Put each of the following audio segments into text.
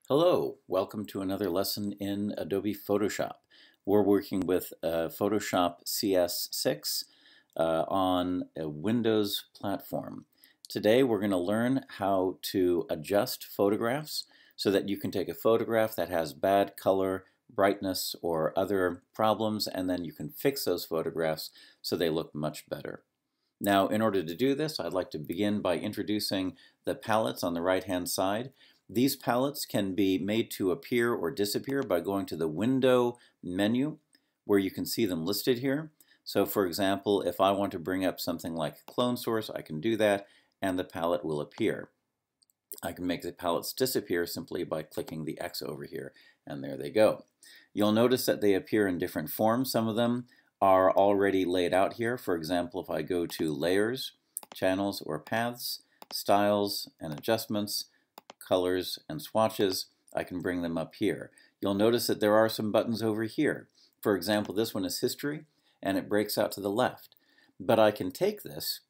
Hello, welcome to another lesson in Adobe Photoshop. We're working with Photoshop CS6 on a Windows platform. Today we're going to learn how to adjust photographs so that you can take a photograph that has bad color, brightness, or other problems, and then you can fix those photographs so they look much better. Now, in order to do this, I'd like to begin by introducing the palettes on the right-hand side. These palettes can be made to appear or disappear by going to the Window menu, where you can see them listed here. So for example, if I want to bring up something like Clone Source, I can do that, and the palette will appear. I can make the palettes disappear simply by clicking the X over here, and there they go. You'll notice that they appear in different forms. Some of them are already laid out here. For example, if I go to Layers, Channels or Paths, Styles and Adjustments, Colors and Swatches, I can bring them up here. You'll notice that there are some buttons over here. For example, this one is History, and it breaks out to the left. But I can take this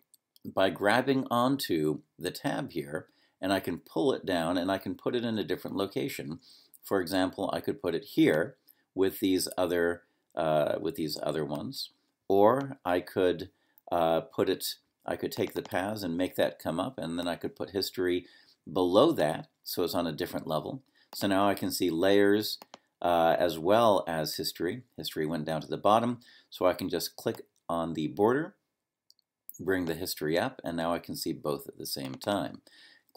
by grabbing onto the tab here, and I can pull it down, and I can put it in a different location. For example, I could put it here with these other ones, or I could I could take the paths and make that come up, and then I could put History below that, so it's on a different level. So now I can see Layers as well as History. History went down to the bottom, so I can just click on the border, bring the History up, and now I can see both at the same time.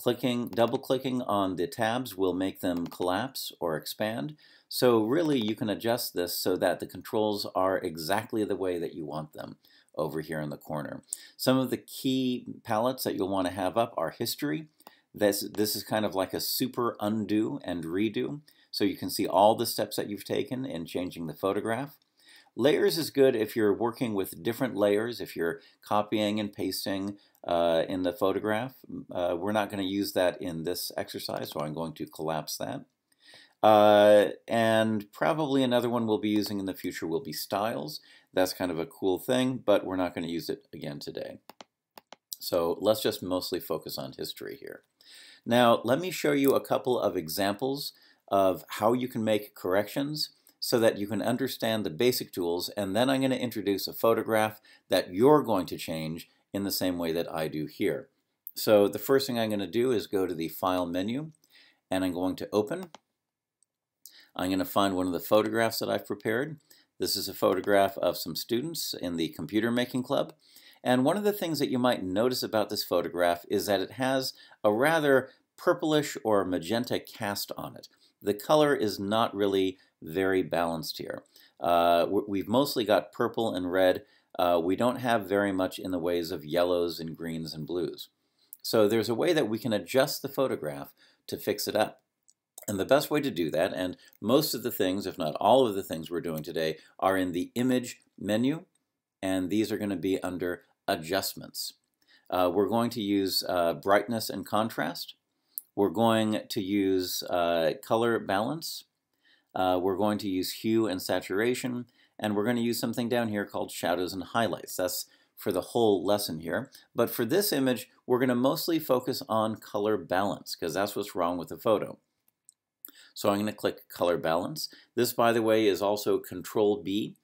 Double-clicking on the tabs will make them collapse or expand. So really you can adjust this so that the controls are exactly the way that you want them over here in the corner. Some of the key palettes that you'll want to have up are History. This is kind of like a super undo and redo, so you can see all the steps that you've taken in changing the photograph. Layers is good if you're working with different layers, if you're copying and pasting in the photograph. We're not going to use that in this exercise, so I'm going to collapse that. And probably another one we'll be using in the future will be Styles. That's kind of a cool thing, but we're not going to use it again today. So let's just mostly focus on History here. Now, let me show you a couple of examples of how you can make corrections so that you can understand the basic tools, and then I'm going to introduce a photograph that you're going to change in the same way that I do here. So the first thing I'm going to do is go to the File menu, and I'm going to Open. I'm going to find one of the photographs that I've prepared. This is a photograph of some students in the computer making club. And one of the things that you might notice about this photograph is that it has a rather purplish or magenta cast on it. The color is not really very balanced here. We've mostly got purple and red. We don't have very much in the ways of yellows and greens and blues. So there's a way that we can adjust the photograph to fix it up. And the best way to do that, and most of the things, if not all of the things we're doing today, are in the Image menu, and these are going to be under Adjustments. We're going to use brightness and contrast. We're going to use color balance. We're going to use hue and saturation, and we're going to use something down here called shadows and highlights. That's for the whole lesson here. But for this image, we're going to mostly focus on color balance because that's what's wrong with the photo. So I'm going to click Color Balance. This, by the way, is also Control B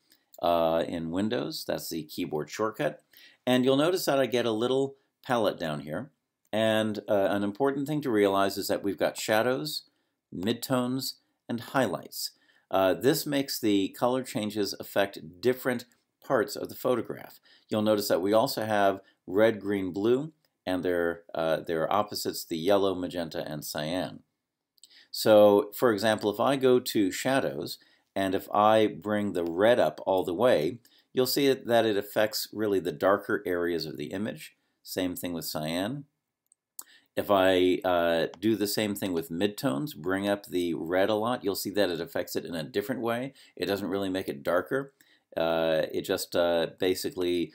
in Windows. That's the keyboard shortcut. And you'll notice that I get a little palette down here. And an important thing to realize is that we've got shadows, midtones, and highlights. This makes the color changes affect different parts of the photograph. You'll notice that we also have red, green, blue, and their opposites, the yellow, magenta, and cyan. So, for example, if I go to Shadows, and if I bring the red up all the way, you'll see that it affects really the darker areas of the image. Same thing with cyan. If I do the same thing with midtones, bring up the red a lot, you'll see that it affects it in a different way. It doesn't really make it darker. It just basically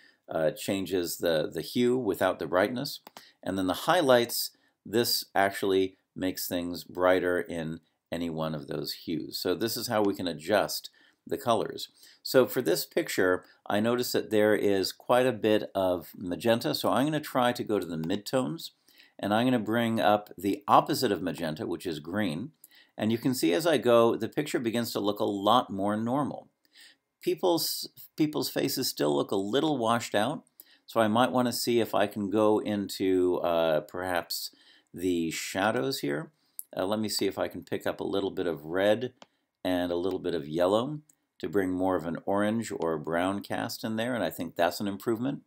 changes the hue without the brightness. And then the highlights, this actually makes things brighter in any one of those hues. So this is how we can adjust the colors. So for this picture, I notice that there is quite a bit of magenta, so I'm going to try to go to the midtones, and I'm going to bring up the opposite of magenta, which is green. And you can see as I go, the picture begins to look a lot more normal. People's faces still look a little washed out, so I might want to see if I can go into perhaps the shadows here. Let me see if I can pick up a little bit of red and a little bit of yellow to bring more of an orange or brown cast in there, and I think that's an improvement.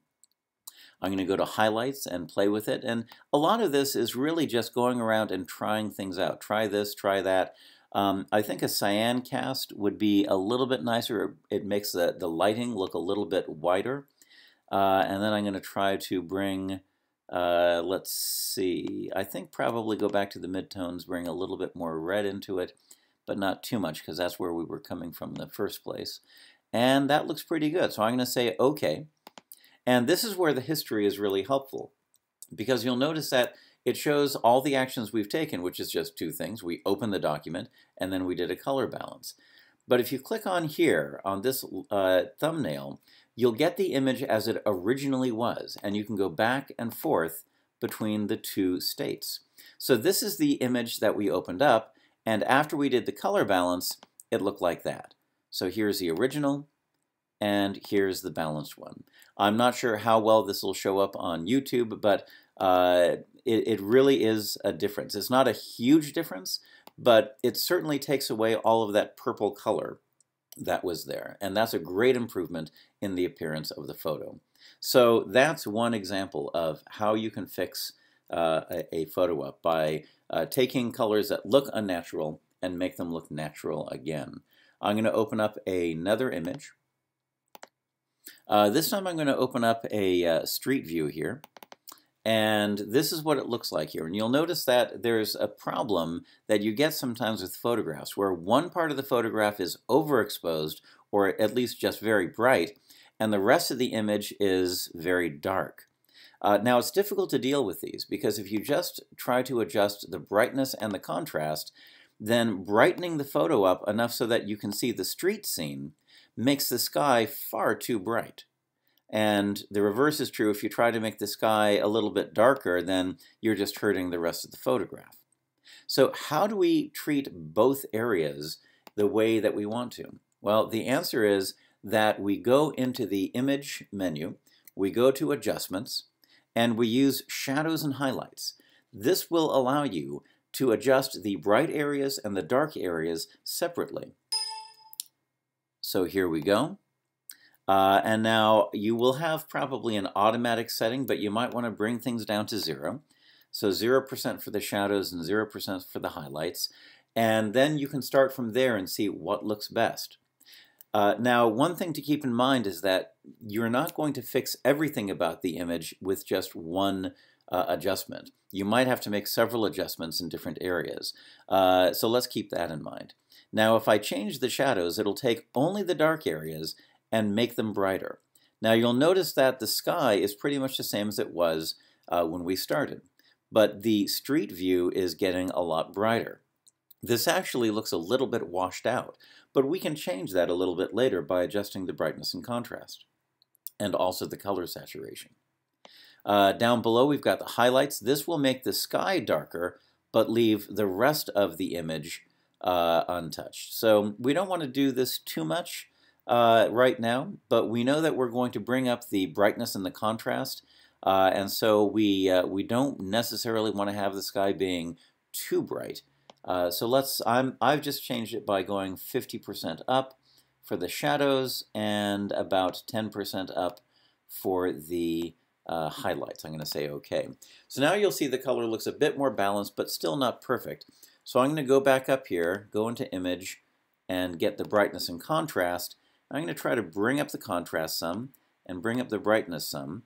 I'm going to go to highlights and play with it, and a lot of this is really just going around and trying things out. Try this, try that. I think a cyan cast would be a little bit nicer. It makes the lighting look a little bit whiter. And then I'm going to try to bring, let's see, I think probably go back to the midtones, bring a little bit more red into it, but not too much because that's where we were coming from in the first place. And that looks pretty good. So I'm going to say OK. And this is where the history is really helpful, because you'll notice that it shows all the actions we've taken, which is just two things. We opened the document, and then we did a color balance. But if you click on here, on this thumbnail, you'll get the image as it originally was, and you can go back and forth between the two states. So this is the image that we opened up, and after we did the color balance, it looked like that. So here's the original, and here's the balanced one. I'm not sure how well this will show up on YouTube, but it really is a difference. It's not a huge difference, but it certainly takes away all of that purple color that was there. And that's a great improvement in the appearance of the photo. So that's one example of how you can fix a photo up by taking colors that look unnatural and make them look natural again. I'm going to open up another image. This time I'm going to open up a street view here. And this is what it looks like here. And you'll notice that there's a problem that you get sometimes with photographs where one part of the photograph is overexposed, or at least just very bright, and the rest of the image is very dark. Now it's difficult to deal with these because if you just try to adjust the brightness and the contrast, then brightening the photo up enough so that you can see the street scene makes the sky far too bright. And the reverse is true. If you try to make the sky a little bit darker, then you're just hurting the rest of the photograph. So how do we treat both areas the way that we want to? Well, the answer is that we go into the image menu, we go to adjustments, and we use shadows and highlights. This will allow you to adjust the bright areas and the dark areas separately. So here we go. And now you will have probably an automatic setting, but you might want to bring things down to 0. So 0% for the shadows and 0% for the highlights. And then you can start from there and see what looks best. Now, one thing to keep in mind is that you're not going to fix everything about the image with just one adjustment. You might have to make several adjustments in different areas. So let's keep that in mind. Now, if I change the shadows, it'll take only the dark areas and make them brighter. Now you'll notice that the sky is pretty much the same as it was when we started, but the street view is getting a lot brighter. This actually looks a little bit washed out, but we can change that a little bit later by adjusting the brightness and contrast, and also the color saturation. Down below we've got the highlights. This will make the sky darker, but leave the rest of the image untouched. So we don't want to do this too much right now, but we know that we're going to bring up the brightness and the contrast, and so we don't necessarily want to have the sky being too bright. So I've just changed it by going 50% up for the shadows and about 10% up for the highlights. I'm going to say OK. So now you'll see the color looks a bit more balanced, but still not perfect. So I'm going to go back up here, go into Image, and get the brightness and contrast. I'm going to try to bring up the contrast some and bring up the brightness some.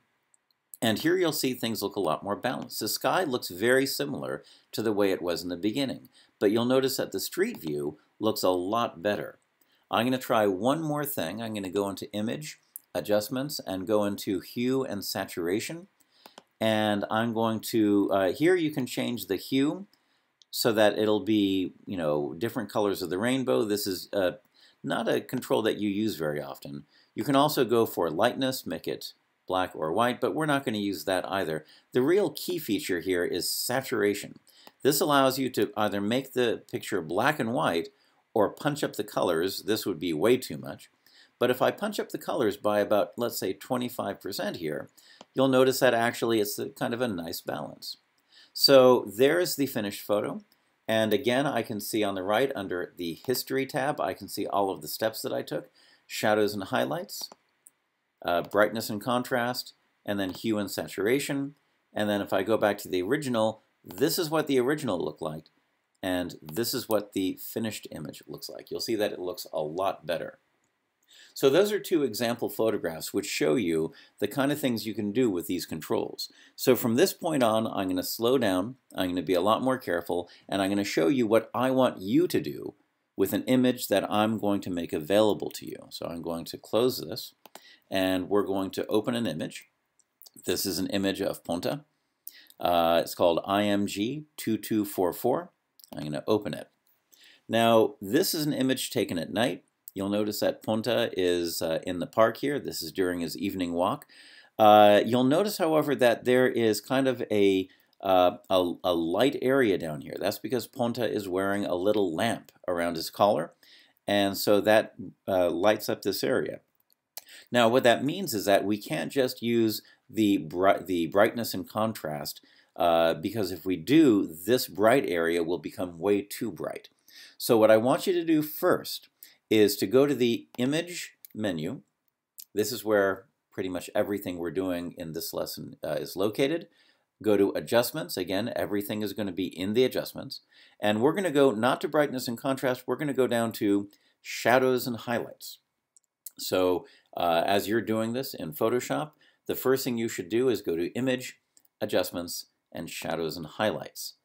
And here you'll see things look a lot more balanced. The sky looks very similar to the way it was in the beginning, but you'll notice that the street view looks a lot better. I'm going to try one more thing. I'm going to go into Image, Adjustments, and go into Hue and Saturation. And I'm going to, here you can change the hue so that it'll be, different colors of the rainbow. This is not a control that you use very often. You can also go for lightness, make it black or white, but we're not going to use that either. The real key feature here is saturation. This allows you to either make the picture black and white or punch up the colors. This would be way too much. But if I punch up the colors by about, let's say, 25% here, you'll notice that actually it's kind of a nice balance. So there's the finished photo. And again, I can see on the right under the History tab, I can see all of the steps that I took, shadows and highlights, brightness and contrast, and then hue and saturation. And then if I go back to the original, this is what the original looked like, and this is what the finished image looks like. You'll see that it looks a lot better. So those are two example photographs which show you the kind of things you can do with these controls. So from this point on, I'm going to slow down, I'm going to be a lot more careful, and I'm going to show you what I want you to do with an image that I'm going to make available to you. So I'm going to close this, and we're going to open an image. This is an image of Ponta. It's called IMG 2244. I'm going to open it. Now, this is an image taken at night. You'll notice that Ponta is in the park here. This is during his evening walk. You'll notice, however, that there is kind of a light area down here. That's because Ponta is wearing a little lamp around his collar, and so that lights up this area. Now, what that means is that we can't just use the brightness and contrast, because if we do, this bright area will become way too bright. So what I want you to do first is to go to the Image menu. This is where pretty much everything we're doing in this lesson is located. Go to Adjustments. Again, everything is going to be in the Adjustments. And we're going to go not to Brightness and Contrast, we're going to go down to Shadows and Highlights. So as you're doing this in Photoshop, the first thing you should do is go to Image, Adjustments, and Shadows and Highlights.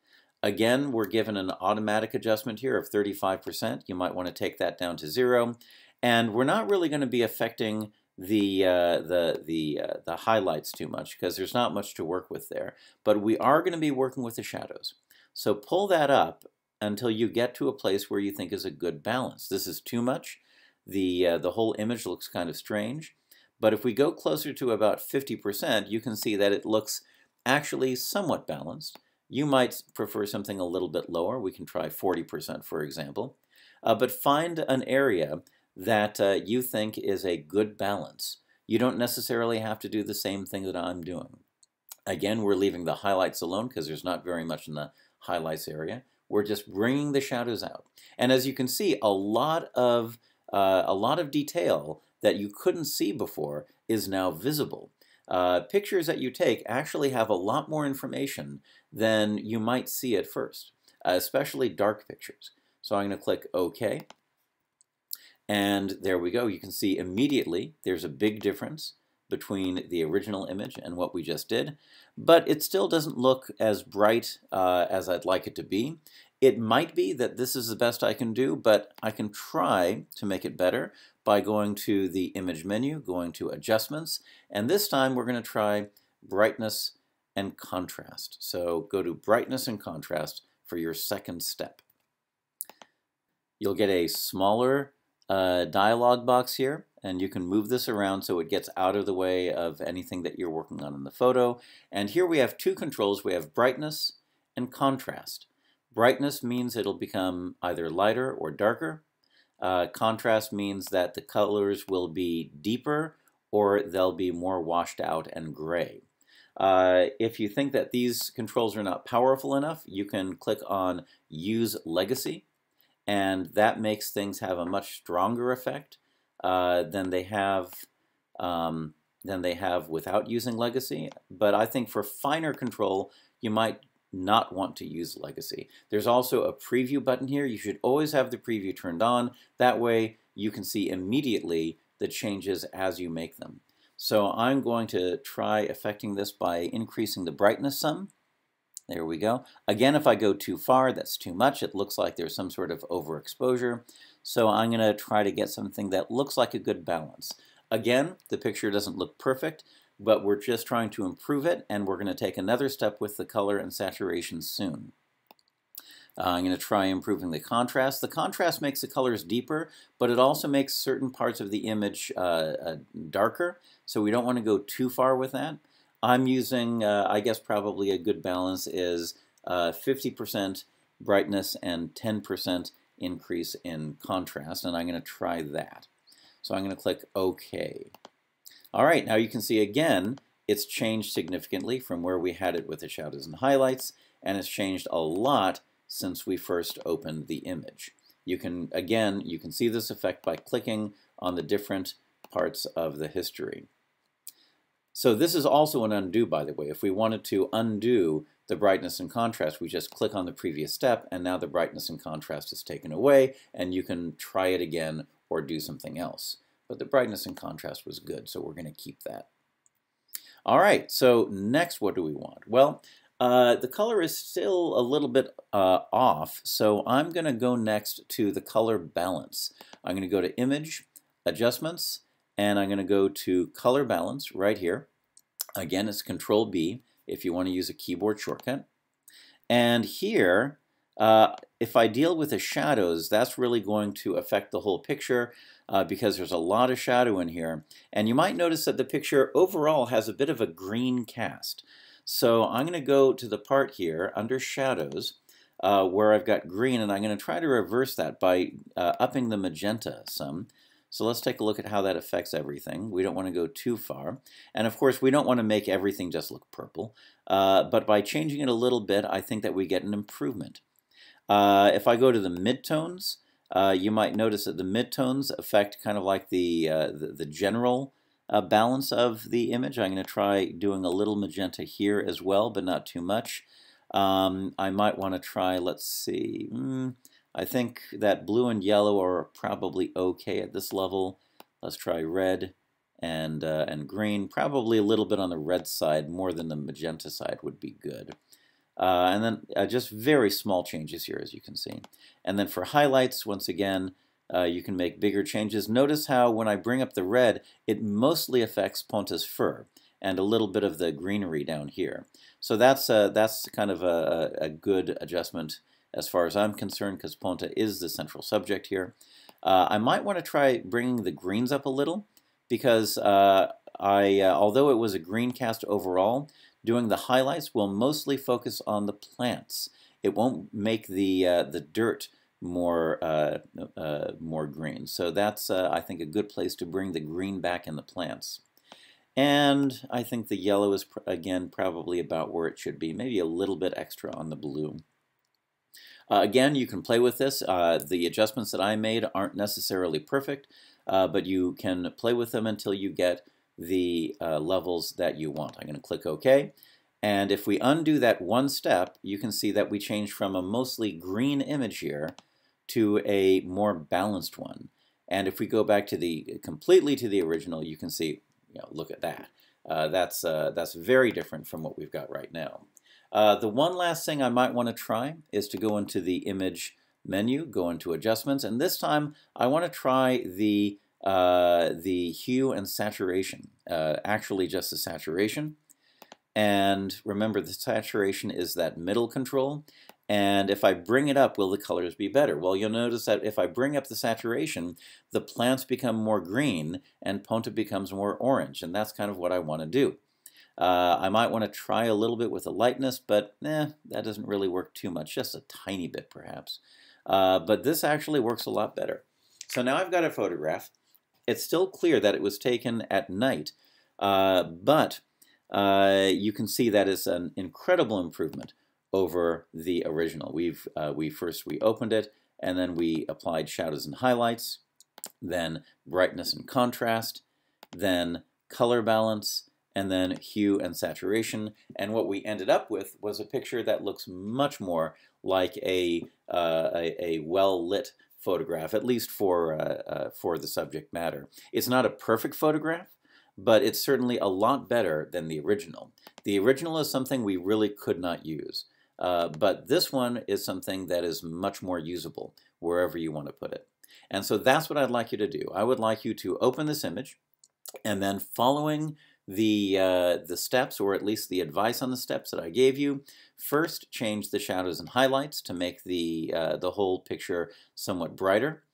Again, we're given an automatic adjustment here of 35%. You might want to take that down to 0. And we're not really going to be affecting the highlights too much because there's not much to work with there. But we are going to be working with the shadows. So pull that up until you get to a place where you think is a good balance. This is too much. The whole image looks kind of strange. But if we go closer to about 50%, you can see that it looks actually somewhat balanced. You might prefer something a little bit lower. We can try 40%, for example. But find an area that you think is a good balance. You don't necessarily have to do the same thing that I'm doing. Again, we're leaving the highlights alone because there's not very much in the highlights area. We're just bringing the shadows out. And as you can see, a lot of detail that you couldn't see before is now visible. Pictures that you take actually have a lot more information than you might see at first, especially dark pictures. So I'm going to click OK. And there we go. You can see immediately there's a big difference between the original image and what we just did. But it still doesn't look as bright as I'd like it to be. It might be that this is the best I can do, but I can try to make it better by going to the Image menu, going to Adjustments, and this time we're going to try Brightness and Contrast. So go to Brightness and Contrast for your second step. You'll get a smaller dialog box here, and you can move this around so it gets out of the way of anything that you're working on in the photo. And here we have two controls. We have Brightness and Contrast. Brightness means it'll become either lighter or darker. Contrast means that the colors will be deeper or they'll be more washed out and gray. If you think that these controls are not powerful enough, you can click on Use Legacy, and that makes things have a much stronger effect than they have without using Legacy. But I think for finer control, you might not want to use Legacy. There's also a preview button here. You should always have the preview turned on. That way you can see immediately the changes as you make them. So I'm going to try affecting this by increasing the brightness some. There we go. Again, if I go too far, that's too much. It looks like there's some sort of overexposure. So I'm going to try to get something that looks like a good balance. Again, the picture doesn't look perfect, but we're just trying to improve it, and we're going to take another step with the color and saturation soon. I'm going to try improving the contrast. The contrast makes the colors deeper, but it also makes certain parts of the image darker, so we don't want to go too far with that. I'm using, I guess probably a good balance is 50% brightness and 10% increase in contrast, and I'm going to try that. So I'm going to click OK. All right, now you can see again, it's changed significantly from where we had it with the shadows and highlights, and it's changed a lot since we first opened the image. You can see this effect by clicking on the different parts of the history. So this is also an undo, by the way. If we wanted to undo the brightness and contrast, we just click on the previous step, and now the brightness and contrast is taken away, and you can try it again or do something else. But the brightness and contrast was good, so we're going to keep that. All right, so next, what do we want? Well, the color is still a little bit off, so I'm going to go next to the color balance. I'm going to go to Image, Adjustments, and I'm going to go to Color Balance right here. Again, it's Control B if you want to use a keyboard shortcut. And here, if I deal with the shadows, that's really going to affect the whole picture because there's a lot of shadow in here. And you might notice that the picture overall has a bit of a green cast. So I'm going to go to the part here under Shadows where I've got green, and I'm going to try to reverse that by upping the magenta some. So let's take a look at how that affects everything. We don't want to go too far. And of course, we don't want to make everything just look purple. But by changing it a little bit, I think that we get an improvement. If I go to the midtones, you might notice that the midtones affect kind of like the general balance of the image. I'm going to try doing a little magenta here as well, but not too much. I might want to try, let's see, I think that blue and yellow are probably okay at this level. Let's try red and green. Probably a little bit on the red side, more than the magenta side would be good. And then just very small changes here, as you can see. And then for highlights, once again, you can make bigger changes. Notice how when I bring up the red, it mostly affects Ponta's fur and a little bit of the greenery down here. So that's kind of a good adjustment as far as I'm concerned, because Ponta is the central subject here. I might want to try bringing the greens up a little, because although it was a green cast overall, doing the highlights will mostly focus on the plants. It won't make the dirt more green. So that's, I think, a good place to bring the green back in the plants. And I think the yellow is, again, probably about where it should be, maybe a little bit extra on the blue. Again, you can play with this. The adjustments that I made aren't necessarily perfect, but you can play with them until you get the levels that you want. I'm going to click OK. And if we undo that one step, you can see that we changed from a mostly green image here to a more balanced one. And if we go back to completely to the original, you can see, look at that. That's very different from what we've got right now. The one last thing I might want to try is to go into the image menu, go into adjustments, and this time I want to try the hue and saturation, actually just the saturation. And remember, the saturation is that middle control, and if I bring it up, will the colors be better? Well, you'll notice that if I bring up the saturation, the plants become more green and Ponta becomes more orange, and that's kind of what I want to do. I might want to try a little bit with the lightness, but that doesn't really work too much, just a tiny bit perhaps. But this actually works a lot better. So now I've got a photograph. It's still clear that it was taken at night, but you can see that it's an incredible improvement over the original. We opened it, and then we applied shadows and highlights, then brightness and contrast, then color balance, and then hue and saturation. And what we ended up with was a picture that looks much more like a well-lit photograph, at least for the subject matter. It's not a perfect photograph, but it's certainly a lot better than the original. The original is something we really could not use, but this one is something that is much more usable wherever you want to put it. And so that's what I'd like you to do. I would like you to open this image, and then following the steps, or at least the advice on the steps that I gave you. First, change the shadows and highlights to make the whole picture somewhat brighter,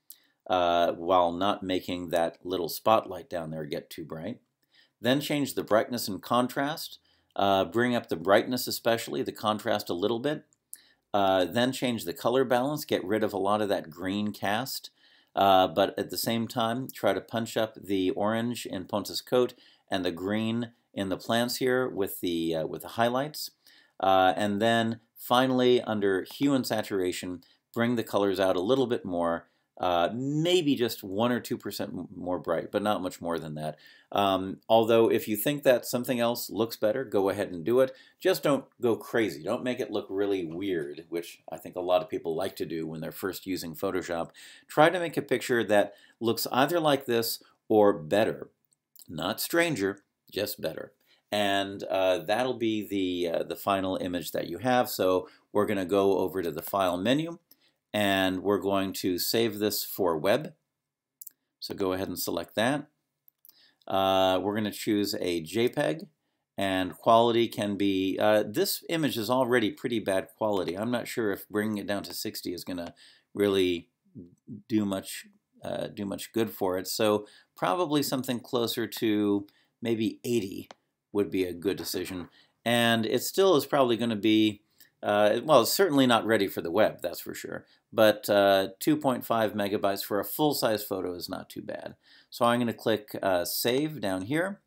while not making that little spotlight down there get too bright. Then change the brightness and contrast. Bring up the brightness, especially the contrast, a little bit. Then change the color balance, get rid of a lot of that green cast, but at the same time try to punch up the orange in Ponta's coat and the green in the plants here with the highlights. And then finally, under Hue and Saturation, bring the colors out a little bit more, maybe just 1 or 2% more bright, but not much more than that. Although if you think that something else looks better, go ahead and do it. Just don't go crazy. Don't make it look really weird, which I think a lot of people like to do when they're first using Photoshop. Try to make a picture that looks either like this or better. Not stranger, just better. And that'll be the final image that you have. So we're going to go over to the File menu, and we're going to save this for web. So go ahead and select that. We're going to choose a JPEG, and quality can be, this image is already pretty bad quality. I'm not sure if bringing it down to 60 is going to really do much good for it. So probably something closer to maybe 80 would be a good decision. And it still is probably going to be, well, it's certainly not ready for the web, that's for sure. But 2.5 megabytes for a full-size photo is not too bad. So I'm going to click Save down here.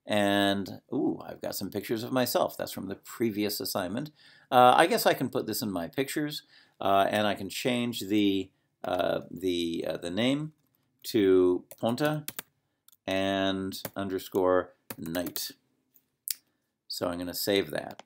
And, ooh, I've got some pictures of myself. That's from the previous assignment. I guess I can put this in my pictures, and I can change the name to Ponta and underscore night. So I'm going to save that.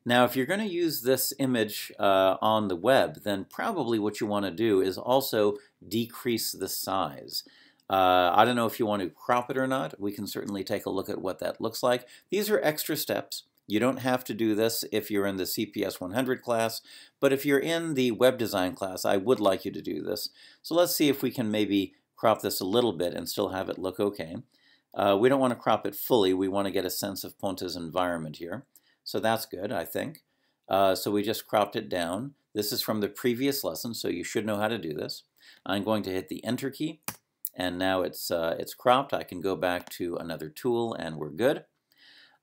Now, if you're going to use this image on the web, then probably what you want to do is also decrease the size. I don't know if you want to crop it or not. We can certainly take a look at what that looks like. These are extra steps. You don't have to do this if you're in the CPS 100 class, but if you're in the web design class, I would like you to do this. So let's see if we can maybe crop this a little bit and still have it look okay. We don't want to crop it fully. We want to get a sense of Ponta's environment here. So that's good, I think. So we just cropped it down. This is from the previous lesson, so you should know how to do this. I'm going to hit the Enter key, and now it's cropped. I can go back to another tool, and we're good.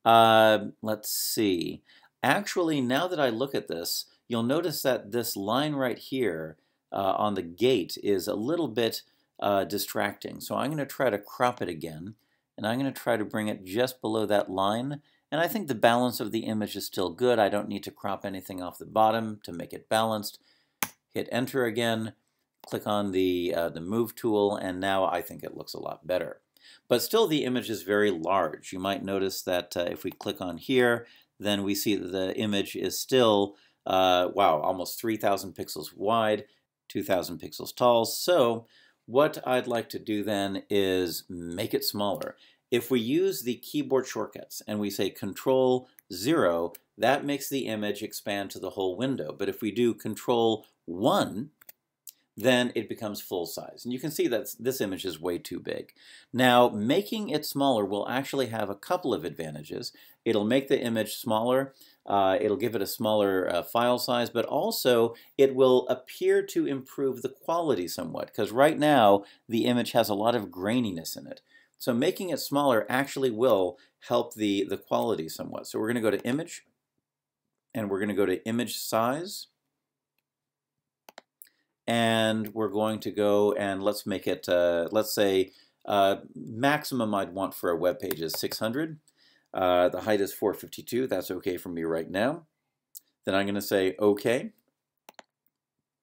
Let's see. Actually, now that I look at this, you'll notice that this line right here on the gate is a little bit distracting. So I'm going to try to crop it again, and I'm going to try to bring it just below that line. And I think the balance of the image is still good. I don't need to crop anything off the bottom to make it balanced. Hit Enter again, click on the Move tool, and now I think it looks a lot better. But still the image is very large. You might notice that if we click on here, then we see that the image is still, wow, almost 3,000 pixels wide, 2,000 pixels tall. So what I'd like to do then is make it smaller. If we use the keyboard shortcuts and we say Control 0, that makes the image expand to the whole window. But if we do Control 1, then it becomes full size. And you can see that this image is way too big. Now, making it smaller will actually have a couple of advantages. It'll make the image smaller, it'll give it a smaller file size, but also it will appear to improve the quality somewhat, because right now the image has a lot of graininess in it. So making it smaller actually will help the quality somewhat. So we're going to go to Image, and we're going to go to Image Size. And we're going to go and let's make it, let's say, maximum I'd want for a web page is 600. The height is 452. That's okay for me right now. Then I'm going to say OK.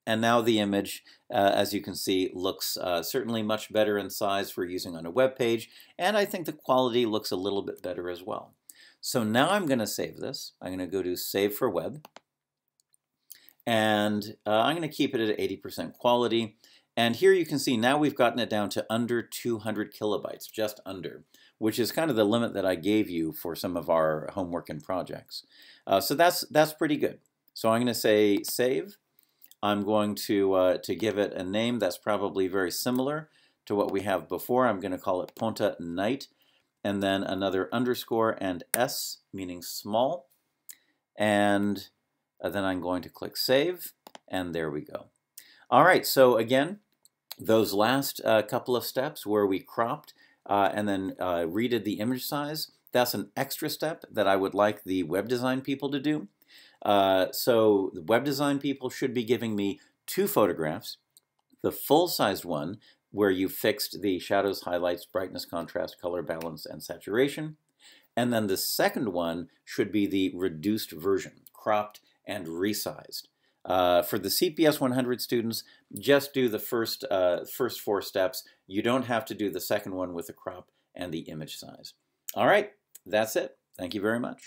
And now the image, as you can see, looks certainly much better in size for using on a web page. And I think the quality looks a little bit better as well. So now I'm going to save this. I'm going to go to Save for Web. And I'm going to keep it at 80% quality. And here you can see now we've gotten it down to under 200 kilobytes, just under, which is kind of the limit that I gave you for some of our homework and projects. So that's pretty good. So I'm going to say Save. I'm going to give it a name that's probably very similar to what we have before. I'm going to call it Ponta Night. and then another underscore and S, meaning small. And then I'm going to click Save, and there we go. All right, so again, those last couple of steps where we cropped and then redid the image size, that's an extra step that I would like the web design people to do. So the web design people should be giving me 2 photographs, the full-sized one where you fixed the shadows, highlights, brightness, contrast, color balance, and saturation. And then the second one should be the reduced version, cropped and resized. For the CPS 100 students, just do the first 4 steps. You don't have to do the second one with the crop and the image size. All right, that's it. Thank you very much.